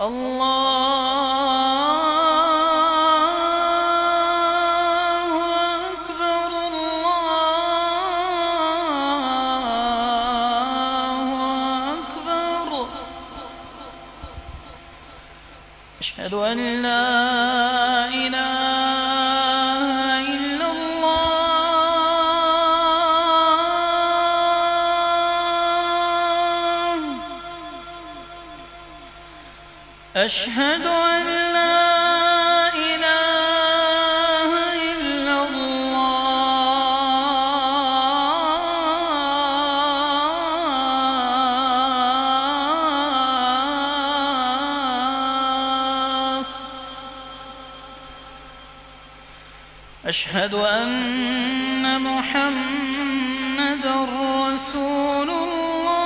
अल्लाहु अकबर अल्लाहु अकबर। अशहदु अन ला इलाहा इल्लल्लाह। अशहदु अन ला इलाहा इल्लल्लाह। अशहदु अन्न मुहम्मदर रसूलुल्लाह।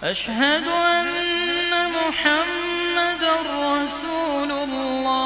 अशहदु अन्न मुहम्मदर रसूलुल्लाह।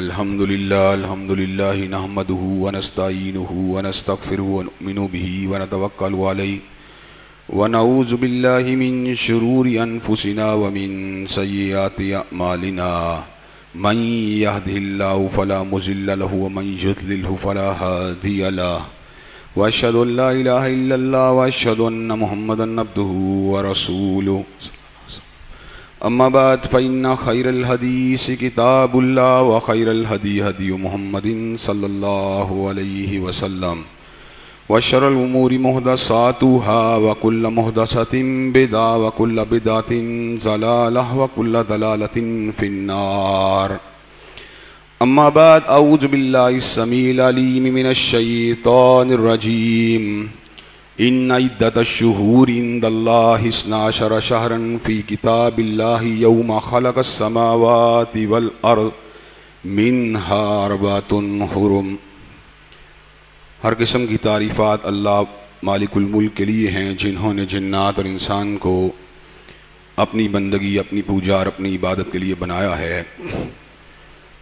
अल्हम्दुलिल्लाह नहमदुहु व नस्तईनुहु व नस्तगफिरुहु व नुमिनु बिही व नतवक्कलु अलैहि व नऊज़ु बिल्लाहि मिन शुरूरि अनफुसिना व मिन सय्यिआति अअमालिना। मन यहदिहिल्लाहु फला मुज़िल्ल लहु व मन युज़लिल्हु फला हादिय लहु। व अशहदु अन ला इलाहा इल्लल्लाह व अशहदु अन्न मुहम्मदन अब्दुहु व रसूलुहु। अम्मा बाद फ़इन्न खैरल हदीस किताबुल्लाह व खैरल हदी हदी मुहम्मदिन सल्लल्लाहु अलैहि वसल्लम व शर्रल उमूरि मुहदसातुहा व कुल्ल मुहदसतिन बिदअ व कुल्ल बिदअतिन ज़लालह व कुल्ल दलालतिन फिन्नार। अम्मा बाद अऊज़ु बिल्लाहिस समीइल अलीम मिनश शैतानिर रजीम। इन्ना इद्दतश्शुहूरि इंदल्लाहि इस्ना अशरा शहरन फ़ी किताबिल्लाहि यौमा खलक़स समावाति वल अर्ज़ मिन्हा अर्बअतुन हुरुम। हर किस्म की तारीफ़ात अल्लाह मालिकुल मुल्क के लिए हैं, जिन्होंने जिन्नात और इंसान को अपनी बंदगी, अपनी पूजा और अपनी इबादत के लिए बनाया है।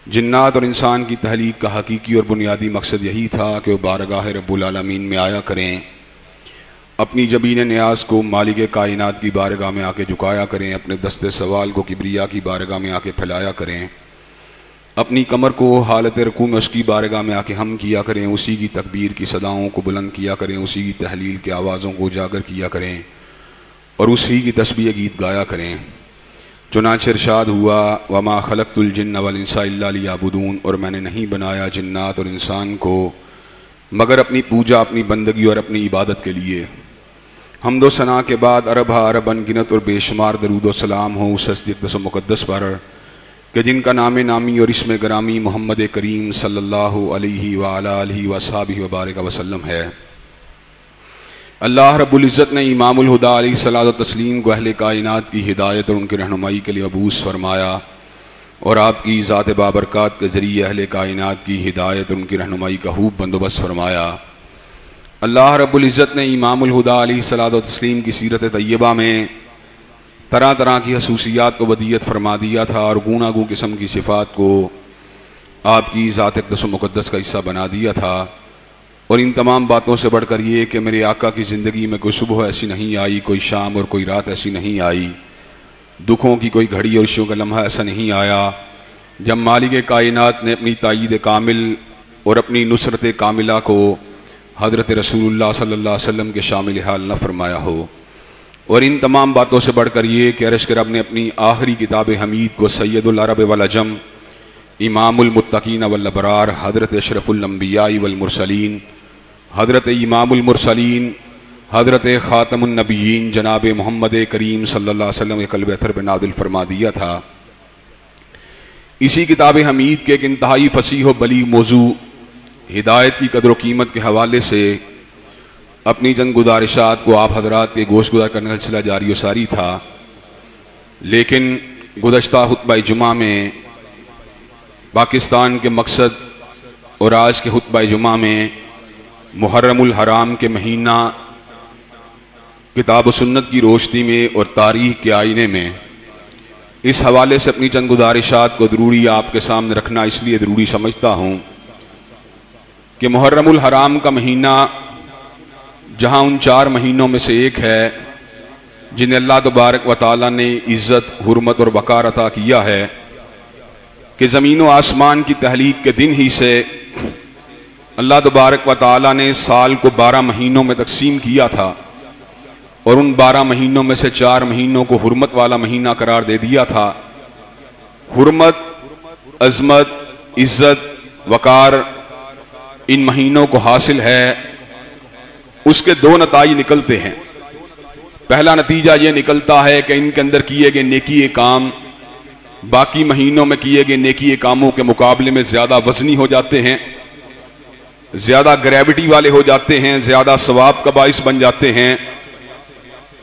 जिन्नात और इंसान की तहलीक का हकीकी और बुनियादी मकसद यही था कि वह बारगाह रब्बुल आलमीन में आया करें अपनी जबीन न्याज को मालिक कायनात की बारगाह में आके झुकाया करें, अपने दस्ते सवाल को किबरिया की बारगाह में आके फैलाया करें, अपनी कमर को हालत रकू में उसकी बारगाह में आके हम किया करें, उसी की तकबीर की सदाओं को बुलंद किया करें, उसी की तहलील के आवाज़ों को उजागर किया करें और उसी की तस्बीह गीत गाया करें। चुनांचे इरशाद हुआ, वमा खलक़तुल जिन्न वल इंसा इल्ला लियअबुदून, और मैंने नहीं बनाया जिन्नात और इंसान को मगर अपनी पूजा, अपनी बंदगी और अपनी इबादत के लिए। हम्दो सना के बाद अरब अरब अनगिनत और बेशुमार दरूद व सलाम हो उस हस्ती अक़दस व मुक़द्दस पर कि जिनका नाम नामी और इसमें ग्रामी मोहम्मद करीम सल्लल्लाहु अलैहि व अला आलिहि व अस्हाबिहि व बारिक वसल्लम है। अल्लाह रब्बुल इज़्ज़त ने इमामुल हुदा अलैहिस्सलातु व तस्लीम को अहले कायनात की हिदायत और उनकी रहनुमाई के लिए मबूस फरमाया और आपकी ज़ात बाबरकात के ज़रिए अहले कायनात की हिदायत और उनकी रहनुमाई का खूब बंदोबस्त फरमाया। अल्लाह रब्बुल इज़्ज़त ने इमामुल हुदा अलैहिस्सलातु व तस्लीम की सीरत तय्यबा में तरह तरह की खसूसियात को वदियत फरमा दिया था और गूनागू किस्म की सिफ़ात को आपकी ज़ात अक़दस व मुक़द्दस का हिस्सा बना दिया था। और इन तमाम बातों से बढ़कर ये कि मेरे आका की ज़िंदगी में कोई सुबह ऐसी नहीं आई, कोई शाम और कोई रात ऐसी नहीं आई, दुखों की कोई घड़ी और खुशियों का लम्हा ऐसा नहीं आया जब मालिक कायनात ने अपनी तायीद कामिल और अपनी नुसरत कामिला को हज़रत रसूलुल्लाह सल्लल्लाहु अलैहि वसल्लम के शामिल हाल न फरमाया हो। और इन तमाम बातों से बढ़कर ये कि अर्श के रब ने अपनी आखिरी किताब हमीद को सैयदुल अरब वल अजम, इमामुल मुत्तकीन वल अबरार, हज़रत अशरफुल अंबिया वल मुरसलीन, हज़रत इमामुल मुरसलीन, हज़रत ख़ातमुन नबिय्यीन जनाब मोहम्मद करीम सल्लल्लाहु अलैहि वसल्लम के क़ल्ब अतर पे नादिल फरमा दिया था। इसी किताब हमीद के एक इंतहाई फसीह व बलीग मौजू हिदायत की कदर व कीमत के हवाले से अपनी चंद गुजारिशात को आप हजरात के गोश गुजार करने का सिलसिला जारी व सारी था। लेकिन गुज़श्ता खुतबा जुमा में पाकिस्तान के मकसद और आज के खुतबा जुमा में मुहर्रमुल हराम के महीना किताब सुन्नत की रोशनी में और तारीख़ के आईने में इस हवाले से अपनी चंद गुजारिशात को ज़रूरी आपके सामने रखना इसलिए ज़रूरी समझता हूँ कि मुहर्रमुल हराम का महीना जहाँ उन 4 महीनों में से एक है जिन्हें अल्लाह तबारक व तआला ने इज़्ज़त, हुर्मत और वक़ार अता किया है कि ज़मीन व आसमान की तहलीक के दिन ही से अल्लाह तबारक व तआला ने साल को 12 महीनों में तकसीम किया था और उन 12 महीनों में से 4 महीनों को हुर्मत वाला महीना करार दे दिया था। हुर्मत, अज़मत, इज़्ज़त, वक़ार इन महीनों को हासिल है, उसके 2 नताइज निकलते हैं। पहला नतीजा ये निकलता है कि इनके अंदर किए गए नेकी काम बाकी महीनों में किए गए नेकी कामों के मुकाबले में ज़्यादा वज़नी हो जाते हैं, ज़्यादा ग्रेविटी वाले हो जाते हैं, ज़्यादा सवाब का बाइस बन जाते हैं।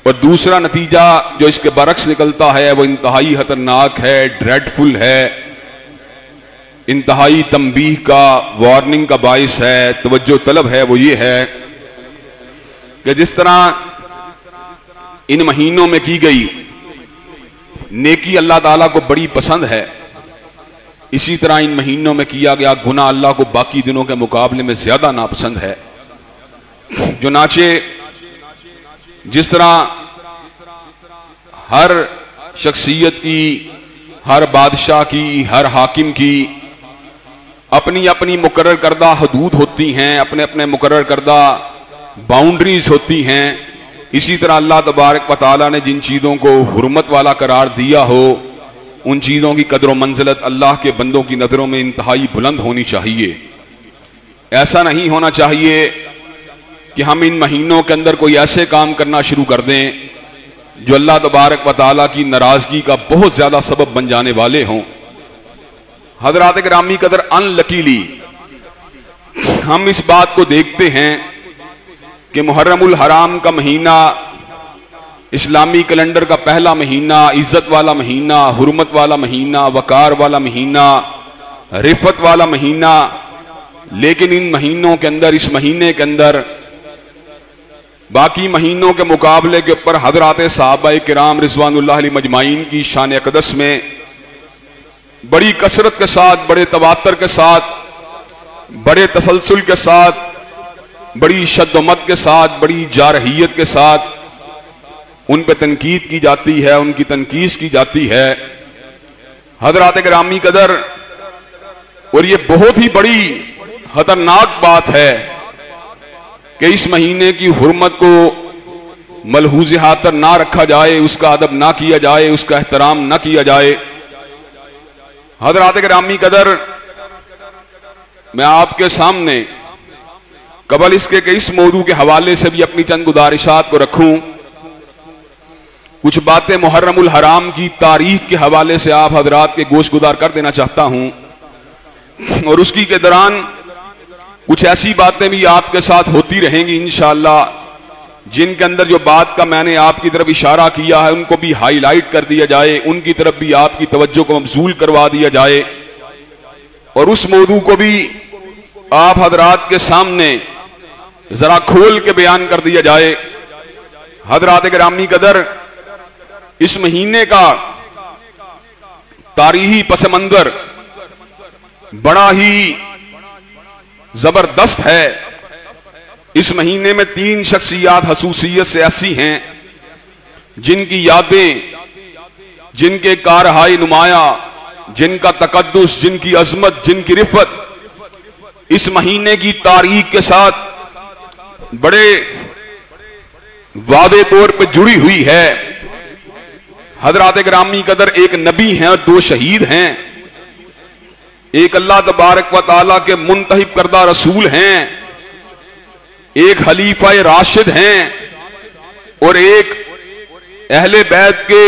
और दूसरा नतीजा जो इसके बरक्स निकलता है वो इंतहाई खतरनाक है, ड्रेडफुल है, इंतहाई तंबीह का, वार्निंग का बाइस है, तवज्जो तलब है। वो ये है कि जिस तरह इन महीनों में की गई नेकी अल्लाह ताला को बड़ी पसंद है, इसी तरह इन महीनों में किया गया गुनाह अल्लाह को बाकी दिनों के मुकाबले में ज्यादा नापसंद है। जो नाचे जिस तरह हर शख्सियत की, हर बादशाह की, हर हाकिम की अपनी अपनी मुकर्रर करदा हदूद होती हैं, अपने अपने मुकर्रर करदा बाउंड्रीज होती हैं, इसी तरह अल्लाह तबारक व तआला ने जिन चीज़ों को हुर्मत वाला करार दिया हो उन चीज़ों की कदर व मंजिलत अल्लाह के बंदों की नज़रों में इंतहाई बुलंद होनी चाहिए। ऐसा नहीं होना चाहिए कि हम इन महीनों के अंदर कोई ऐसे काम करना शुरू कर दें जो अल्लाह तबारक व तआला की नाराज़गी का बहुत ज़्यादा सबब बन जाने वाले हों। हज़रात गिरामी कदर अनलकीली हम इस बात को देखते हैं कि मुहर्रमुल हराम का महीना इस्लामी कैलेंडर का पहला महीना, इज्जत वाला महीना, हुर्मत वाला महीना, वकार वाला महीना, रिफत वाला महीना, लेकिन इन महीनों के अंदर, इस महीने के अंदर बाकी महीनों के मुकाबले के ऊपर हजरात सहाबाए किराम रिज़वानुल्लाह अलैहिम अजमाइन की शान अक़दस में बड़ी कसरत के साथ, बड़े तवातर के साथ, बड़े तसलसल के साथ बड़ी शद्दमत के साथ, बड़ी जारहियत के साथ उन पे तनकीद की जाती है, उनकी तनकीस की जाती है। हजरात गिरामी कदर, और ये बहुत ही बड़ी खतरनाक बात है कि इस महीने की हुर्मत को मलहूज़ खातर ना रखा जाए, उसका अदब ना किया जाए, उसका एहतराम ना किया जाए। हजरात गिरामी कदर, मैं आपके सामने कबल इसके कि इस मौजू के हवाले से भी अपनी चंद गुजारिशात को रखूं, कुछ बातें मुहर्रमुल हराम की तारीख के हवाले से आप हजरात के गोश गुजार कर देना चाहता हूं, और उसकी के दौरान कुछ ऐसी बातें भी आपके साथ होती रहेंगी इंशाअल्लाह, जिनके अंदर जो बात का मैंने आपकी तरफ इशारा किया है उनको भी हाईलाइट कर दिया जाए, उनकी तरफ भी आपकी तवज्जो को मबजूल करवा दिया जाए, और उस मौजू को भी आप हजरात के सामने जरा खोल के बयान कर दिया जाए। हजरात गिरामी कदर, इस महीने का तारीखी पस मंजर बड़ा ही जबरदस्त है। इस महीने में 3 शख्सियात खसूसियत से ऐसी हैं जिनकी यादें, जिनके कारहाय नुमाया, जिनका तकद्दुस, जिनकी अजमत, जिनकी रिफत इस महीने की तारीख के साथ बड़े वादे तौर पर जुड़ी हुई है। हजरात गिरामी कदर, एक नबी हैं और 2 शहीद हैं। एक अल्लाह तबारक व तआला के मुंतहिब करदा रसूल हैं, एक खलीफा राशिद हैं, और एक अहले बैत के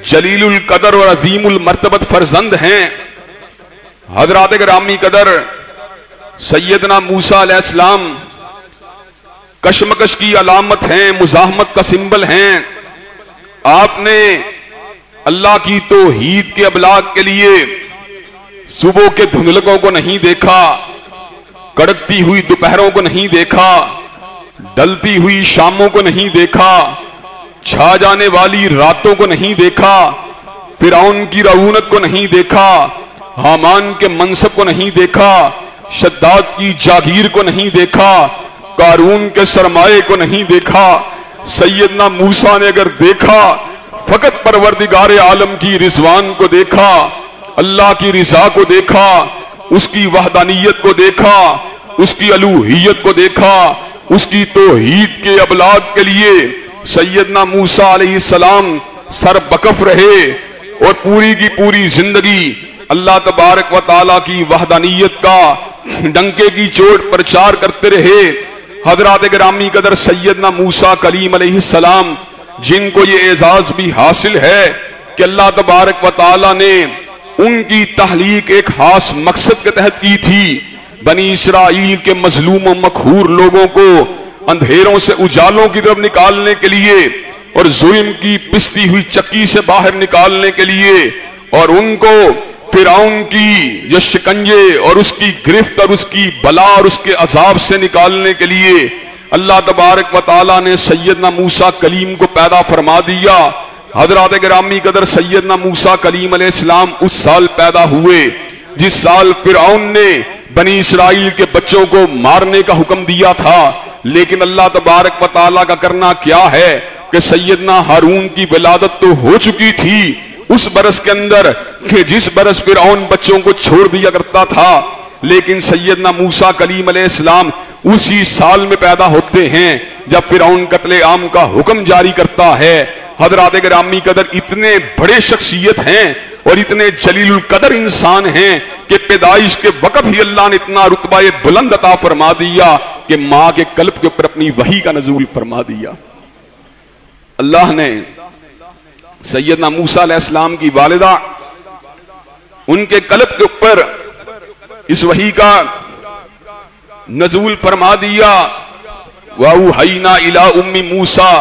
जलीलुल कदर और अजीमुल मर्तबत फरजंद हैं। हजरात गिरामी कदर, सैयदना मूसा अलैहिस्सलाम कशमकश की अलामत हैं, मुजाहमत का सिंबल हैं। आपने अल्लाह की तौहीद के अबलाग के लिए सुबह के धुंधलकों को नहीं देखा, कड़कती हुई दोपहरों को नहीं देखा, ढलती हुई शामों को नहीं देखा, छा जाने वाली रातों को नहीं देखा, फिरौन की रऊनत को नहीं देखा, हामान के मनसब को नहीं देखा, शद्दाद की जागीर को नहीं देखा, कारून के सरमाए को नहीं देखा। सैयदना मूसा ने अगर देखा, फकत परवरदिगार आलम की रिजवान को देखा, अल्लाह की रिजा को देखा, उसकी वहदानियत को देखा, उसकी अलूहियत को देखा, उसकी तौहीद के अबलाग के लिए सैयदना मूसा अलैहिस्सलाम सरबकफ रहे और पूरी की पूरी जिंदगी अल्लाह तबारक व तआला की वहदानियत का डंके की चोट प्रचार करते रहे। हजरात गिरामी कदर, सैयदना मूसा कलीम अलैहिस्सलाम, जिनको ये एजाज भी हासिल है कि अल्लाह तबारक व तआला ने उनकी तहलीक एक खास मकसद के तहत की थी, बनी इसराइल के मजलूम और मखहूर लोगों को अंधेरों से उजालों की तरफ निकालने के लिए और जुल्म की पिसती हुई चक्की से बाहर निकालने के लिए, और उनको फिरौन की जो शिकंजे और उसकी गिरफ्त और उसकी बला और उसके अजाब से निकालने के लिए अल्लाह तबारक व तआला ने सैयदना मूसा कलीम को पैदा फरमा दिया। हजरात गिरामी कदर, सैयदना मूसा कलीम अलैहिस्सलाम उस साल पैदा हुए जिस साल फिरौन ने बनी इसराइल के बच्चों को मारने का हुक्म दिया था, लेकिन अल्लाह तबारक व तआला का करना क्या है कि सैयदना हारून की विलादत तो हो चुकी थी उस बरस के अंदर कि जिस बरस फिरौन बच्चों को छोड़ दिया करता था, लेकिन सैयदना मूसा कलीम अलैहिस्सलाम उसी साल में पैदा होते हैं जब फिरौन कत्ले आम का हुक्म जारी करता है। हजरात गिरामी कदर, इतने बड़े शख्सियत हैं और इतने जलीलुल कदर इंसान हैं कि पैदाइश के वक्त ही अल्लाह ने इतना रुतबा बुलंद अता फरमा दिया कि मां के कल्ब के ऊपर अपनी वही का नजूल फरमा दिया। अल्लाह ने सैयदना मूसा अलैहिस्सलाम की वालिदा, उनके कल्ब के ऊपर इस वही का नजूल फरमा दिया। वअवहयना इला उम्मी मूसा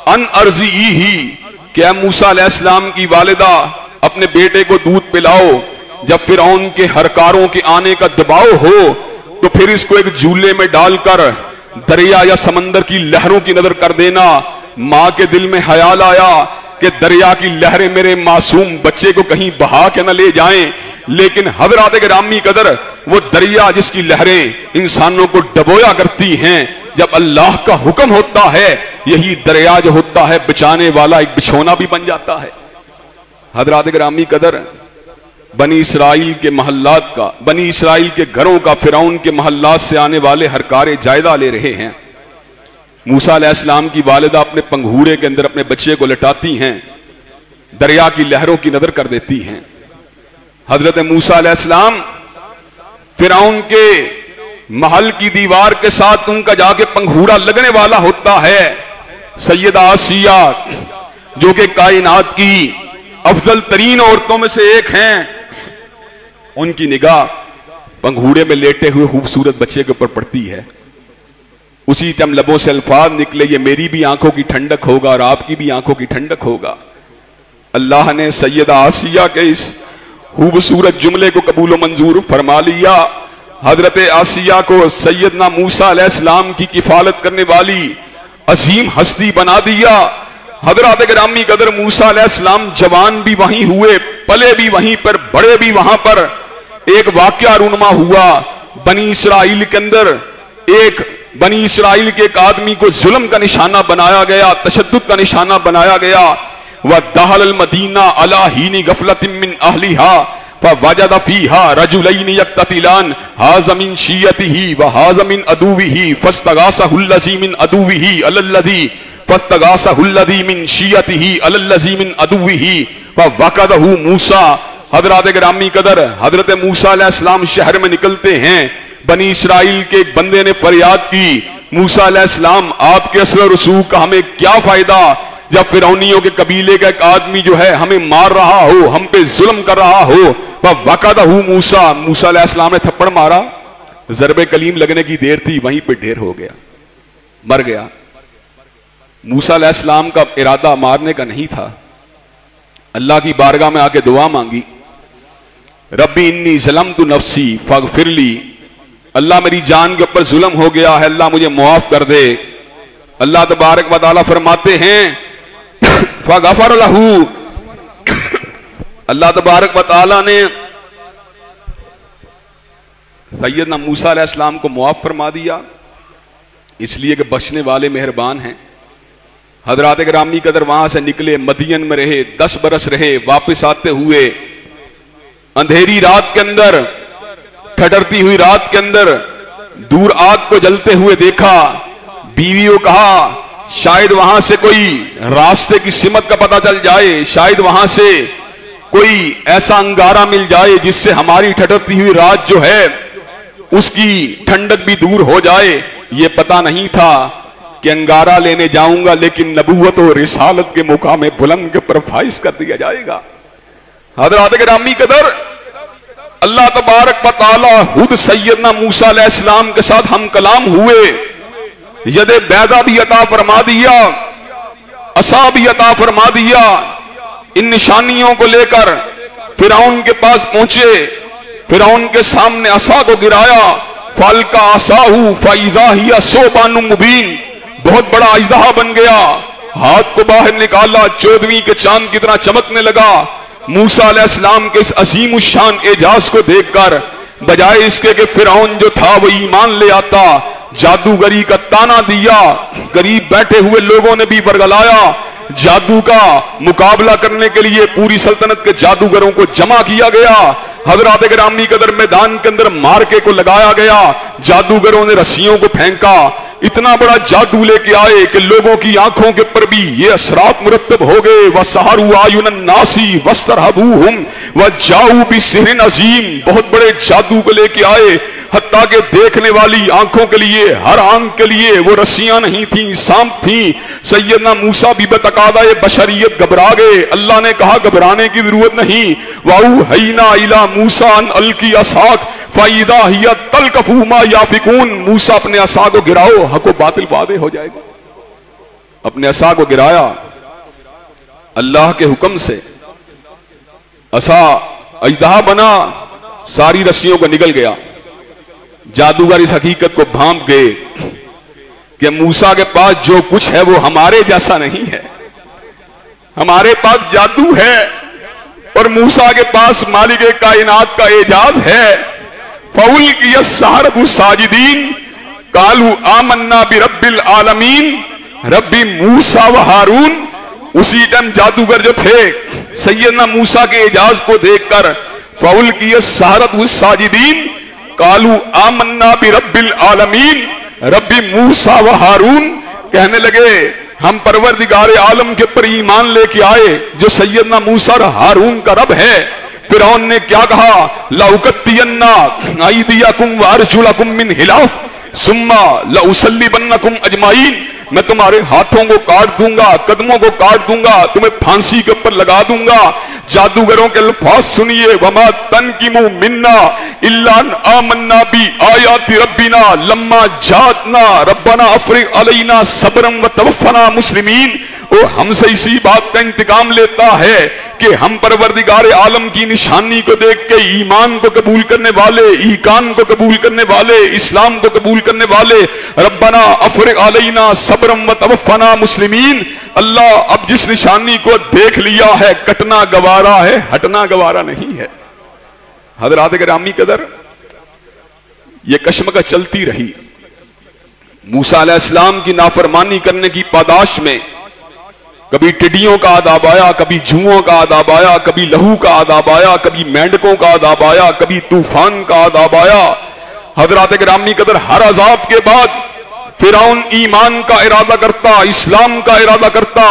अन अर्ज़िही, क्या मूसा अलैहिस्सलाम की वालिदा अपने बेटे को दूध पिलाओ, जब फिरौन के हरकारों के आने का दबाव हो तो फिर इसको एक झूले में डालकर दरिया या समंदर की लहरों की नजर कर देना। मां के दिल में ख्याल आया कि दरिया की लहरें मेरे मासूम बच्चे को कहीं बहा के न ले जाएं, लेकिन हजरात गिरामी कदर, वो दरिया जिसकी लहरें इंसानों को डबोया करती हैं, जब अल्लाह का हुक्म होता है यही दरिया जो होता है बचाने वाला एक बिछोना भी बन जाता है। हजरात गिरामी कदर, बनी इसराइल के महल्लात का, बनी इसराइल के घरों का फिरौन के महल्लात से आने वाले हरकारे जायदा ले रहे हैं। मूसा अलैहिस्सलाम की वालिदा अपने पंघूरे के अंदर अपने बच्चे को लटाती हैं, दरिया की लहरों की नजर कर देती हैं। हजरत मूसा अलैहिस्सलाम फिरौन के महल की दीवार के साथ उनका जाके पंघूरा लगने वाला होता है। सैयदा आसिया जो कि कायनात की अफजल तरीन औरतों में से एक हैं, उनकी निगाह पंघूरे में लेटे हुए खूबसूरत बच्चे के ऊपर पड़ती है। उसी टाइम लबों से अल्फाज निकले, ये मेरी भी आंखों की ठंडक होगा और आपकी भी आंखों की ठंडक होगा। अल्लाह ने सैयदा आसिया के इस खूबसूरत जुमले को कबूल मंजूर फरमा लिया। हजरत आसिया को सैयदना मूसा अलैहिस्सलाम की किफालत करने वाली अजीम हस्ती बना दिया। हजरत गिरामी कदर मूसा अलैहिस्सलाम जवान भी वहीं हुए, पले भी वहीं पर, बड़े भी वहां पर। एक वाकया रूनुमा हुआ बनी इसराइल के अंदर, एक बनी इसराइल के एक आदमी को जुल्म का निशाना बनाया गया, तशद्दुद का निशाना बनाया गया। वह दहल मदीना अला हीनी गफलतिन मिन अहलिहा फवजद फीहा रजुलैन यक्ततिलान हाज़ा मिन शियतिही व हाज़ा मिन अदुविही फस्तगासहुल्लज़ी मिन अदुविही अलल्लज़ी फस्तगासहुल्लज़ी मिन शियतिही अलल्लज़ी मिन अदुविही फवक़दहु मूसा। हजरत गिरामी कदर, हजरत मूसा अलैहिस्सलाम शहर में निकलते हैं। बनी इसराइल के एक बंदे ने फरियाद की, मूसा अलैहिस्सलाम आपके असर रसूख का हमें क्या फायदा जब फिरौनियों के कबीले का एक आदमी जो है हमें मार रहा हो, हम पे जुल्म कर रहा हो। वक़दहु मूसा, मूसा अलैहिस्सलाम ने थप्पड़ मारा, ज़रबे कलीम लगने की देर थी, वहीं पे ढेर हो गया, मर गया। मूसा अलैहिस्सलाम का इरादा मारने का नहीं था। अल्लाह की बारगाह में आके दुआ मांगी, रब्बी इन्नी ज़लमतु नफ्सी फग़फिरली, अल्लाह मेरी जान के ऊपर जुल्म हो गया है, अल्लाह मुझे मुआफ कर दे। अल्लाह तबारक व तआला फरमाते हैं फग़फ़र लहू, अल्लाह तबारक व तआला ने सैयदना मूसा अलैहिस्सलाम को मुआफ फरमा दिया, इसलिए कि बख्शने वाले मेहरबान हैं। हजरात गिरामी कदर वहां से निकले, मदियन में रहे, 10 बरस रहे। वापस आते हुए अंधेरी रात के अंदर, ठटरती हुई रात के अंदर दूर आग को जलते हुए देखा। बीवी को कहा शायद वहां से कोई रास्ते की सिमत का पता चल जाए, शायद वहां से कोई ऐसा अंगारा मिल जाए जिससे हमारी ठटरती हुई रात जो है उसकी ठंडक भी दूर हो जाए। ये पता नहीं था कि अंगारा लेने जाऊंगा लेकिन नबूवत और रिसालत के मुकाम बुलंद के ऊपर फाइज कर दिया जाएगा। हज़रात गिरामी कदर, अल्लाह तबारक व तआला खुद सैयदना मूसा अलैहिस्सलाम के साथ हम कलाम हुए, यदे बैदा भी अता फरमा दिया, असा भी अता फरमा दिया। इन निशानियों को लेकर फिरौन के पास पहुंचे, फिरौन के सामने असा को गिराया, फल का असाहू फइज़ा हिया सोबानु मुबीन, बहुत बड़ा अजदहा बन गया। हाथ को बाहर निकाला, 14वीं के चांद की तरह चमकने लगा। मूसा अलैहिस्सलाम के इस अजीम शान एजाज को देखकर बजाय इसके कि फिरौन जो था वो ईमान ले आता, जादूगरी का ताना दिया। करीब बैठे हुए लोगों ने भी बरगलाया। जादू का मुकाबला करने के लिए पूरी सल्तनत के जादूगरों को जमा किया गया। हजरात गिरामी कदर मैदान के अंदर मार्के को लगाया गया। जादूगरों ने रस्सियों को फेंका, इतना बड़ा जादू लेके आए कि लोगों की आंखों के ऊपर भी ये असरात मुरत्तब हो गए। वह सहारू आयुनन नासी वस्तरहबूहुम व जाऊ बिसिहरिन अजीम, बहुत बड़े जादू को लेके आए। हत्ता के देखने वाली आंखों के लिए, हर आंख के लिए वो रस्सियां नहीं थी, सांप थी। सैयदना मूसा भी बतकादा बशरियत घबरा गए। अल्लाह ने कहा घबराने की जरूरत नहीं। वाऊ हैना इला मूसा अन अलकी असाक फाइदा हिया तलकफू मा याफिकून, मूसा अपने असा को गिराओ, हक व बातिल वादे हो जाएगा। अपने असा को गिराया, अल्लाह के हुक्म से असा अजदहा बना, सारी रस्सियों को निकल गया। जादूगर इस हकीकत को भांप गए कि मूसा के पास जो कुछ है वो हमारे जैसा नहीं है। हमारे पास जादू है और मूसा के पास मालिक कायनात का एजाज है। फउल की सहरत साजिदीन कालू आमन्ना बि रब्बिल आलमीन रब्बी मूसा व हारून। उसी टाइम जादूगर जो थे सैयदना मूसा के एजाज को देखकर फउल की सहरत साजिदीन कालू आमन्ना बि रब्बिल आलमीन रब्बी मूसा व हारून, कहने लगे हम परवरदिगार आलम के ऊपर ईमान लेके आए जो सैयदना मूसा और हारून का रब है। फिरौन ने क्या कहा, लउकत्तियन्ना आइदियकुम व अर्जुलकुम मिन हिलाफ सुम्मा लउसल्लिबन्नकुम अजमाइन, मैं तुम्हारे हाथों को काट दूंगा, कदमों को काट दूंगा, तुम्हें फांसी के ऊपर लगा दूंगा। जादूगरों के अल्फाज सुनिए, वमा तनकिमु मिन्ना इल्ला आमन्ना बि आयाति रब्बिना लम्मा जातना रब्बना अफ्रिग अलैना सब्रम व तवफ़ना मुस्लिमीन। वो हमसे इसी बात का इंतकाम लेता है कि हम परवरदिगार आलम की निशानी को देख के ईमान को कबूल करने वाले, ईकान को कबूल करने वाले, इस्लाम को कबूल करने वाले, रब्बना अफ्रिग अलैना सब्रम व तवफ़ना मुस्लिमीन। अल्लाह अब जिस निशानी को देख लिया है कटना गवारा है, हटना गवारा नहीं है। हज़रात गिरामी कदर, ये कशमकश चलती रही। मूसा अलैहिस्सलाम की नाफरमानी करने की पादाश में कभी टिड्डियों का आदाब आया, कभी जुओं का आदाब आया, कभी लहू का आदाब आया, कभी मेंढकों का आदाब आया, कभी तूफान का आदाब आया। हज़रात गिरामी कदर, हर अजाब के बाद फिरौन ईमान का इरादा करता, इस्लाम का इरादा करता,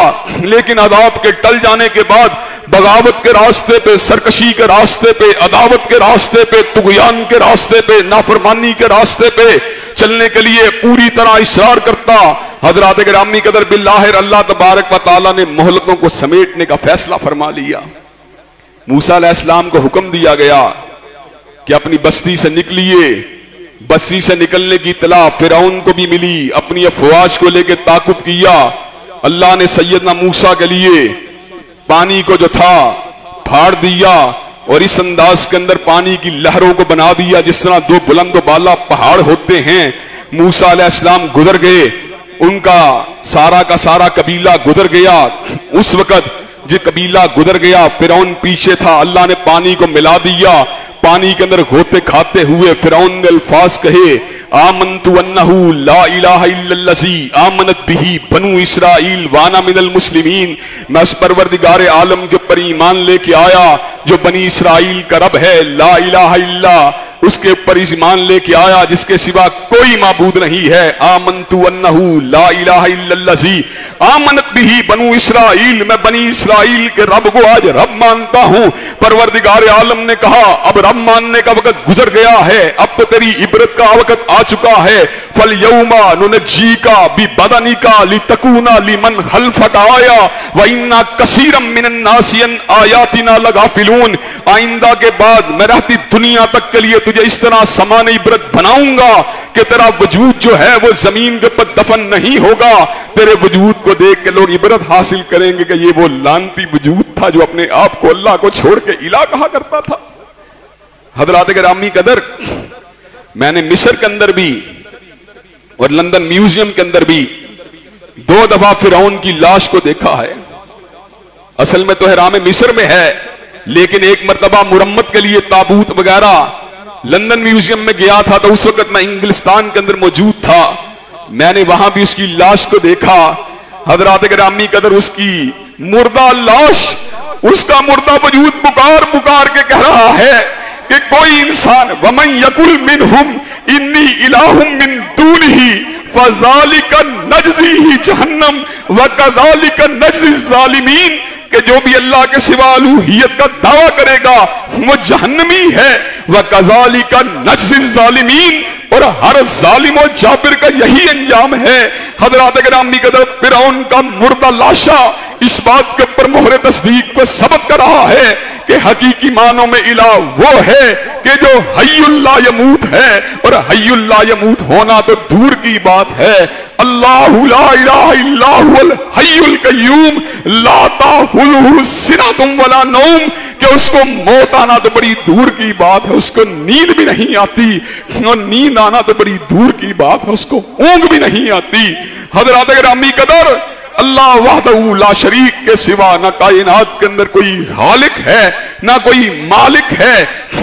लेकिन अदाब के टल जाने के बाद बगावत के रास्ते पे, सरकशी के रास्ते पे, अदावत के रास्ते पे, तुगयान के रास्ते पे, नाफरमानी के रास्ते पे चलने के लिए पूरी तरह इसरार करता। हज़रात गिरामी कदर बिल्लाह, अल्लाह तबारक व तआला ने मोहलतों को समेटने का फैसला फरमा लिया। मूसा अलैहिस्सलाम को हुक्म दिया गया कि अपनी बस्ती से निकलिए। बस्ती से निकलने की इत्तला फिरौन को भी मिली, अपनी अफवाज को लेकर ताकुब किया। अल्लाह ने सैयदना मूसा के लिए पानी को जो था फाड़ दिया और इस अंदाज के अंदर पानी की लहरों को बना दिया जिस तरह दो बुलंद बाला पहाड़ होते हैं। मूसा अलैहिस्सलाम गुजर गए, उनका सारा का सारा कबीला गुजर गया। उस वक्त जो कबीला गुजर गया, फिरौन पीछे था, अल्लाह ने पानी को मिला दिया। पानी के अंदर घोते खाते हुए फिरौन ने अल्फाज कहे, आमन्तु अन्नहु ला इलाहा इल्लल्लज़ी आमनत बिही बनु इसराइल वाना मिनल मुस्लिमीन। मैं उस परवरदिगार आलम के ऊपर ईमान लेके आया जो बनी इसराइल का रब है, ला इलाहा इल्ला, उसके ऊपर ईमान लेके आया जिसके सिवा कोई माबूद नहीं है। आमन्तु अन्नहु ला इलाहा इल्लल्लज़ी आमनत बिही बनु इसराइल, मैं बनी इसराइल के रब को आज रब मानता हूं। परवरदिगार आलम ने कहा अब रब मानने का वक्त गुजर गया है, अब तो तेरी इबरत का वक्त आ चुका है। फल यौमा नुनज्जीका बि बदनिका लितकूना लिमन खल्फक आया व इन्ना कसीरम मिनन नासियन आयातिना लगाफिलून। आइंदा के बाद मैं रहती दुनिया तक के लिए तुझे इस तरह समान इबरत बनाऊंगा कि तेरा वजूद जो है वो जमीन के ऊपर दफन नहीं होगा। तेरे वजूद को देख के लोग इबरत हासिल करेंगे कि ये वो लानती वजूद था जो अपने आप को अल्लाह को छोड़ के इला कहा करता था। हज़रात गिरामी कदर, मैंने मिस्र के अंदर भी और लंदन म्यूजियम के अंदर भी 2 दफा फिरौन की लाश को देखा है। असल में तो हिराम मिस्र में है, लेकिन एक मर्तबा मुरम्मत के लिए ताबूत वगैरह लंदन म्यूजियम में गया था, तो उस वक्त मैं इंग्लिस्तान के अंदर मौजूद था। मैंने वहां भी उसकी लाश को देखा। हज़रात गिरामी कदर, उसकी मुर्दा लाश, उसका मुर्दा वजूद पुकार पुकार के कह रहा है कि कोई इंसान वमन यकुल मिनहुम इन्नी इलाहुम मिन दूनिही फज़ालिका नज्ज़ीही जहन्नम व कज़ालिका नज्ज़ी ज़ालिमीन, कि जो भी अल्लाह के सिवा अलूहियत का दावा करेगा वो जहन्नमी है। व कज़ालिका नज्ज़ी ज़ालिमीन, और हर जालिम और जाबिर का यही अंजाम है। हज़रात गिरामी कदर, फिरौन का मुर्दा लाशा इस बात के ऊपर मोहरे तस्दीक को सबक कर रहा है कि हकीकी मानों में इला वो है कि जो हय्युल ला यमूत है, और हय्युल ला यमूत होना तो दूर की बात है। अल्लाहु ला इलाहा इल्ला हुवल हय्युल कय्यूम ला ताहुलहु सिनतुम वला नौम, कि उसको मौत आना तो बड़ी दूर की बात है, उसको नींद भी नहीं आती, और नींद आना तो बड़ी दूर की बात है, उसको ऊंघ भी नहीं आती। हज़रात गिरामी कदर, अल्लाह वहदहू ला शरीक के सिवा ना कायनात के अंदर कोई खालिक है, ना कोई मालिक है,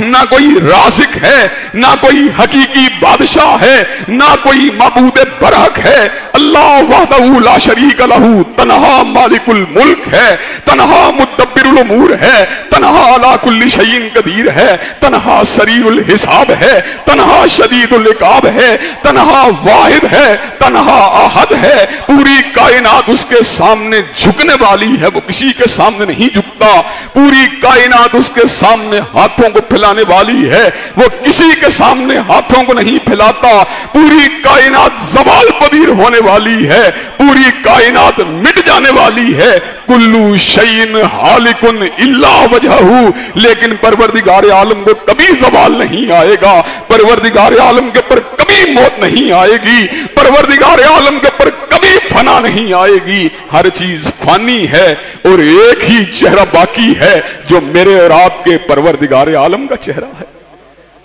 ना कोई राज़िक है, ना कोई हकीकी बादशाह है, ना कोई माबूद बरहक है। अल्लाह वहदहू ला शरीक लहू तन्हा मालिकुल मुल्क है, तन्हा मुदब्बिरुल उमूर है, तन्हा अला कुल्ली शैइन कदीर है, तन्हा सरीउल हिसाब है, तन्हा शदीदुल इकाब है, तन्हा वाहिद है, तन्हा अहद है। पूरी कायनात उसके सामने झुकने वाली है, वो किसी के सामने नहीं झुकता। पूरी कायनात उसके सामने हाथों को फैलाने वाली है, वो किसी के सामने हाथों को नहीं फैलाता। पूरी कायनात ज़वाल पदीर होने वाली है, पूरी कायनात मिट जाने वाली है। कुल्लू शैइन हालिकुन इल्ला वजहहू, लेकिन परवरदिगार आलम को कभी ज़वाल नहीं आएगा, परवरदिगार आलम के ऊपर कभी मौत नहीं आएगी, परवरदिगार आलम के ऊपर कभी फना नहीं आएगी। हर चीज फानी है और एक ही चेहरा बाकी है जो मेरे और आपके परवरदिगार आलम का चेहरा है।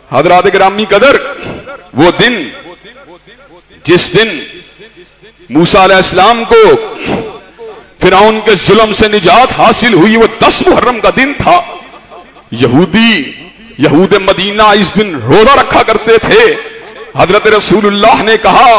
हजरात गिरामी कदर, वो दिन जिस दिन मूसा अलैहिस्सलाम को फिरौन के जुल्म से निजात हासिल हुई, वो 10 मुहर्रम का दिन था। यहूद मदीना इस दिन रोजा रखा करते थे। हजरत रसूलुल्लाह ने कहा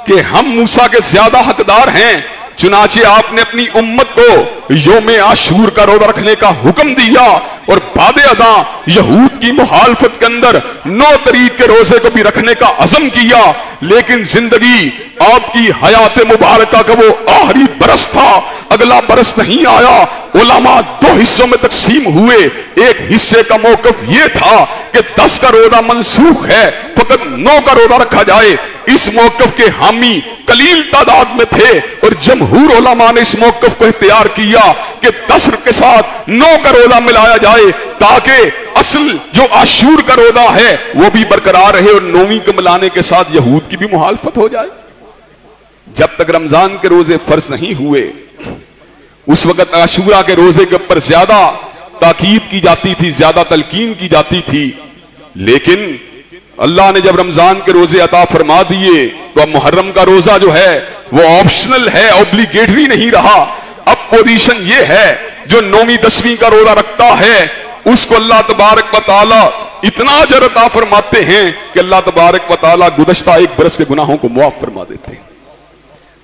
कि हम मूसा के ज्यादा हकदार हैं, चुनाचे आपने अपनी उम्मत को योम आशूर का रोजा रखने का हुक्म दिया और बादे अदा यहूद की मुखालफत के अंदर 9 तरीक के रोजे को भी रखने का अज़म किया। लेकिन जिंदगी आपकी हयात मुबारका का वो आखिरी बरस था, अगला बरस नहीं आया। उलमा 2 हिस्सों में तकसीम हुए। एक हिस्से का मौक़िफ़ ये था कि 10 का रोजा मनसूख है, फकत 9 का रोजा रखा जाए। इस मौक़िफ़ के हामी कलील तादाद में थे और जमहूर उलमा ने इस मौक़िफ़ को इख्तियार किया कि 10 के साथ 9 का रोजा मिलाया जाए ताकि असल जो आशूर का रोजा है वो भी बरकरार रहे और 9वीं को मिलाने के साथ यहूद की भी मुखालफत हो जाए। जब तक रमजान के रोजे फर्ज नहीं हुए उस वक्त आशूरा के रोजे के ऊपर ज्यादा ताकीद की जाती थी, ज्यादा तलकीन की जाती थी। लेकिन अल्लाह ने जब रमजान के रोजे अता फरमा दिए तो अब मुहर्रम का रोजा जो है वो ऑप्शनल है, ऑब्लिगेटरी नहीं रहा। अब पोजीशन ये है जो 9वीं 10वीं का रोजा रखता है उसको अल्लाह तबारक व तआला इतना अजर अता फरमाते हैं कि अल्लाह तबारक व तआला गुज़श्ता 1 बरस के गुनाहों को मुआफ फरमा देते हैं।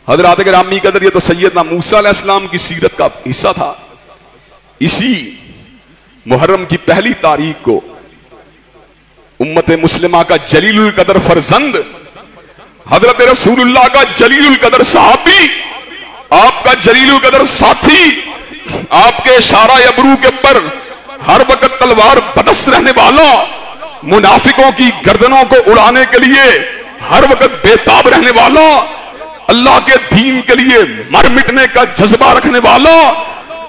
हज़रात गिरामी कदर, ये तो सैयदना मूसा अलैहिस्सलाम की सीरत का हिस्सा था। इसी मुहर्रम की पहली तारीख को उम्मत मुस्लिमा का जलीलुल कदर फरजंद, हजरत रसूलुल्लाह का जलीलुल कदर सहाबी, आपका जलीलुल कदर साथी, आपके इशारा अबरू के ऊपर हर वक्त तलवार बदस्त रहने वाला, मुनाफिकों की गर्दनों को उड़ाने के लिए हर वक्त बेताब रहने वाला, अल्लाह के दीन के लिए मर मिटने का जज्बा रखने वाला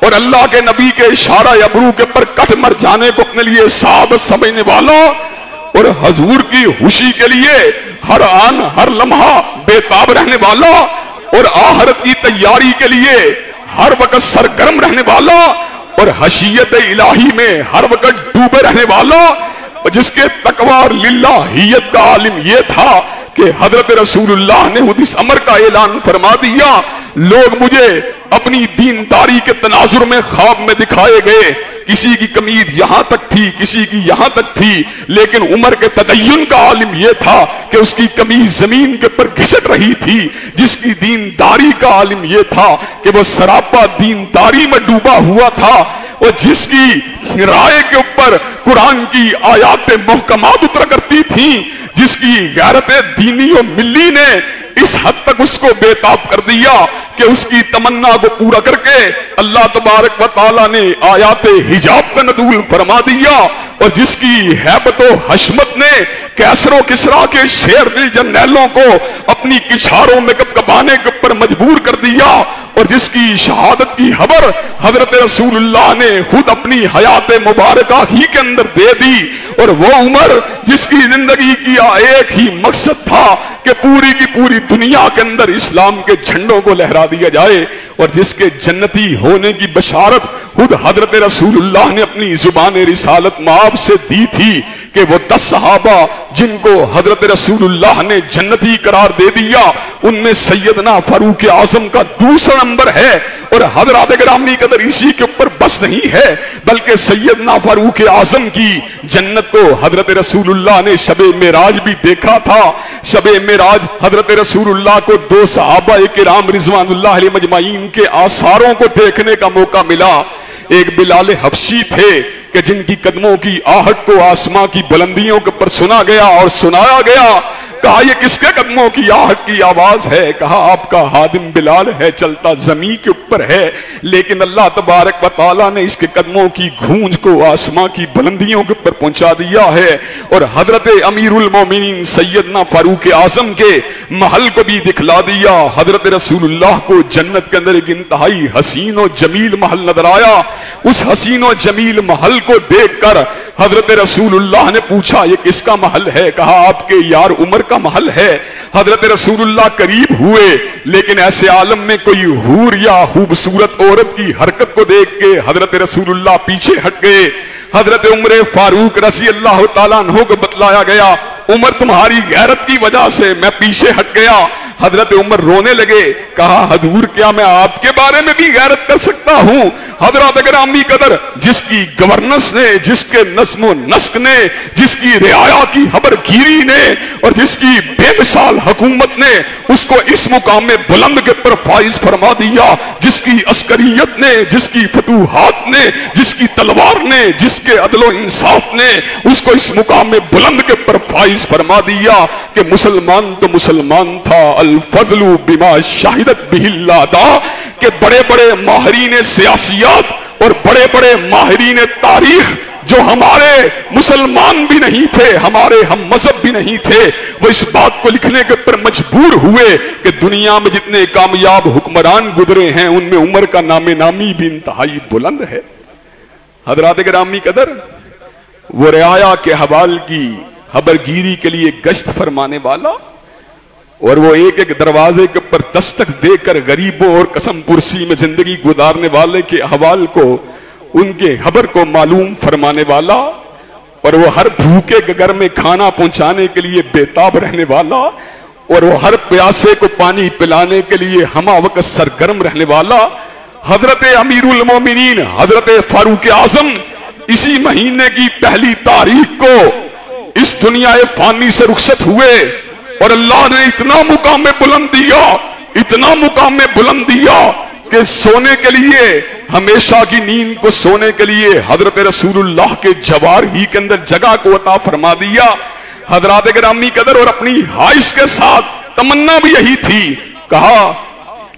और अल्लाह के नबी के इशारा अबरू के ऊपर कट मर जाने को अपने लिए सादत समझने वाला और हजूर की खुशी के लिए हर आन हर लम्हा बेताब रहने वाला और आखिरत की तैयारी के लिए हर वक्त सरगर्म रहने वाला और हशीयत इलाही में हर वक्त डूबे रहने वाला, जिसके तकवा और लिल्लाहियत का आलिम यह था कि हजरत रसूलुल्लाह ने खुद इस अमर का ऐलान फरमा दिया, लोग मुझे अपनी दीनदारी के तनाजुर में ख्वाब में दिखाए गए, किसी की कमीज यहां तक थी, किसी की यहां तक थी, लेकिन उमर के तदय्युन का आलिम यह था कि उसकी कमीज जमीन के ऊपर घिसट रही थी। जिसकी दीनदारी का आलिम यह था कि वह सरापा दीनदारी में डूबा हुआ था और जिसकी राय के ऊपर कुरान की आयात मुहकमात उतरा करती थी, जिसकी गैरत दीनी और मिल्ली ने इस हद तक उसको बेताब कर दिया कि उसकी तमन्ना को पूरा करके अल्लाह तबारक व तआला ने आयात हिजाब का नज़ूल फरमा दिया और जिसकी हैबत व हशमत ने कैसरो किसरा के शेर दिल जर्नैलों को अपनी किशारों में कबाने के ऊपर मजबूर कर दिया और जिसकी शहादत की खबर हजरत रसूलुल्लाह ने खुद अपनी हयात मुबारका ही के अंदर दे दी और वो उमर जिसकी जिंदगी की एक ही मकसद था कि पूरी की पूरी दुनिया के अंदर इस्लाम के झंडों को लहरा दिया जाए और जिसके जन्नती होने की बशारत खुद हजरत रसूलुल्लाह ने अपनी जुबान रिसालत माब से दी थी कि वो 10 सहाबा जिनको हजरत रसूलुल्लाह ने जन्नती करार दे दिया, उनमें सैयदना फारूक आजम का दूसरा नंबर है। और हजरत गिरामी कदर इसी के ऊपर बस नहीं है, बल्कि सैयदना फारूक आजम की जन्नत को हजरत रसूलुल्लाह ने शबे मेराज भी देखा था। शबे मेराज हजरत रसूलुल्लाह को 2 सहाबा किराम रिजवानुल्लाह अलैहि मजमाइन के आसारों को देखने का मौका मिला। एक बिलाल हबशी थे कि जिनकी कदमों की आहट को आसमां की बुलंदियों के ऊपर सुना गया और सुनाया गया। कहा ये किसके कदमों की आहट की आवाज है? कहा आपका हादिम बिलाल है, चलता जमीन के ऊपर है, लेकिन अल्लाह तबारक व तआला ने इसके कदमों की गूंज को आसमां की बुलंदियों के ऊपर पहुंचा दिया है। और हजरत अमीरुल मोमिनीन सैयदना फारूक आजम के महल को भी दिखला दिया। हजरत रसूलुल्लाह को जन्नत के अंदर एक इंतहाई हसीन और जमील महल नजर आया। उस हसीन और जमील महल को देखकर हजरत रसूलुल्लाह ने पूछा ये किसका महल है? कहा आपके यार उमर का महल है। हजरत रसूलुल्लाह करीब हुए, लेकिन ऐसे आलम में कोई हूर या खूबसूरत औरत की हरकत को देख के हजरत रसूलुल्लाह पीछे हट गए। हजरत उमर फारूक रज़ी अल्लाह ताला अन्हु को बतलाया गया, उमर तुम्हारी गैरत की वजह से मैं पीछे हट गया। हजरत उमर रोने लगे। कहा हजूर क्या मैं आपके बारे में भी गैरत कर सकता हूं? हजरत गिरामी कदर जिसकी गवर्नेंस ने, जिसके नस्मो नस्क ने, जिसकी रियाया की हबरगिरी ने और जिसकी बेमिसाल हुकूमत ने उसको इस मुकाम में बुलंद के ऊपर फाइज फरमा दिया, जिसकी अस्करियत ने, जिसकी फतूहात ने, जिसकी तलवार ने, जिसके अदलो इंसाफ ने उसको इस मुकाम में बुलंद के ऊपर फाइज फरमा दिया कि मुसलमान तो मुसलमान था, अल-फज़लु बिमा शाहिदत बिहिल्लादा, के बड़े बड़े माहिरीन सियासियात और बड़े बड़े माहिरीन तारीख जो हमारे मुसलमान भी नहीं थे, हमारे हम मजहब भी नहीं थे, वो इस बात को लिखने के ऊपर मजबूर हुए कि दुनिया में जितने कामयाब हुक्मरान गुजरे हैं उनमें उमर का नामे नामी भी इंतहाई बुलंद है। हजरात गिरामी कदर वो रियाया के हवाल की हबरगिरी के लिए गश्त फरमाने वाला और वो एक एक दरवाजे के ऊपर दस्तक देकर गरीबों और कसम पुरसी में जिंदगी गुजारने वाले के अहवाल को, उनके खबर को मालूम फरमाने वाला और वो हर भूखे के घर में खाना पहुंचाने के लिए बेताब रहने वाला और वो हर प्यासे को पानी पिलाने के लिए हमा वक्त सरगर्म रहने वाला हजरत अमीरुल मोमिनीन हजरत फारूक आजम इसी महीने की 1 तारीख को इस दुनिया फानी से रुखसत हुए और अल्लाह ने इतना मुकाम में बुलंद दिया, इतना मुकाम में बुलंद दिया कि सोने के लिए, हमेशा की नींद को सोने के लिए हजरत रसूलुल्लाह के जवार ही के अंदर जगह को अता फरमा दिया। हजरात गिरामी कदर और अपनी हाइश के साथ तमन्ना भी यही थी। कहा